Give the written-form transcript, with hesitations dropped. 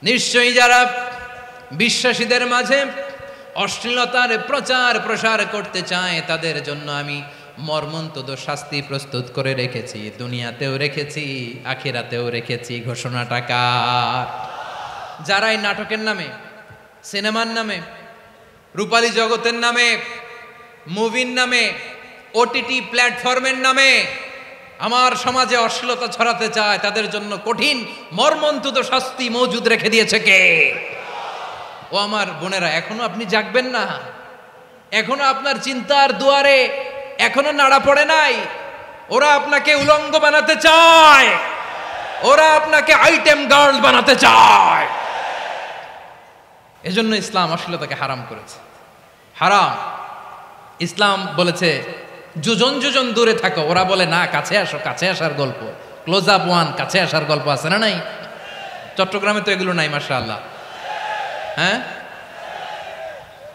নিশ্চয়ই যারা বিশ্বাসীদের মাঝে অশ্লীলতার প্রচার প্রসার করতে চায় তাদের জন্য আমি মর্মন্তুদ শাস্তি প্রস্তুত করে রেখেছি, দুনিয়াতেও রেখেছি, আখিরাতেও রেখেছি। ঘোষণাটা কার? যারা এই নাটকের নামে, সিনেমার নামে, রূপালী জগতের নামে, মুভির নামে, ওটিটি প্ল্যাটফর্মের নামে আমার সমাজে অশ্লীলতা ছড়াতে চায়, তাদের জন্য কঠিন মর্মন্তুদ শাস্তি মজুদ রেখে দিয়েছে কে? ও আমার বোনেরা, এখনো আপনি জাগবেন না? এখনো আপনার চিন্তার দুয়ারে এখনো নাড়া পড়ে নাই? ওরা আপনাকে উলঙ্গ বানাতে চায়, ওরা আপনাকে আইটেম গার্ল বানাতে চায়। এজন্য ইসলাম অশ্লীলতাকে হারাম করেছে। হারাম। ইসলাম বলেছে যোজন যোজন দূরে থাকো, ওরা বলে না কাছে আসো, কাছে আসার গল্প, ক্লোজ আপ ওয়ান, কাছে আসার গল্প আছে না নাই? চট্টগ্রামে তো এগুলো নাই মাশাআল্লাহ। হ্যাঁ,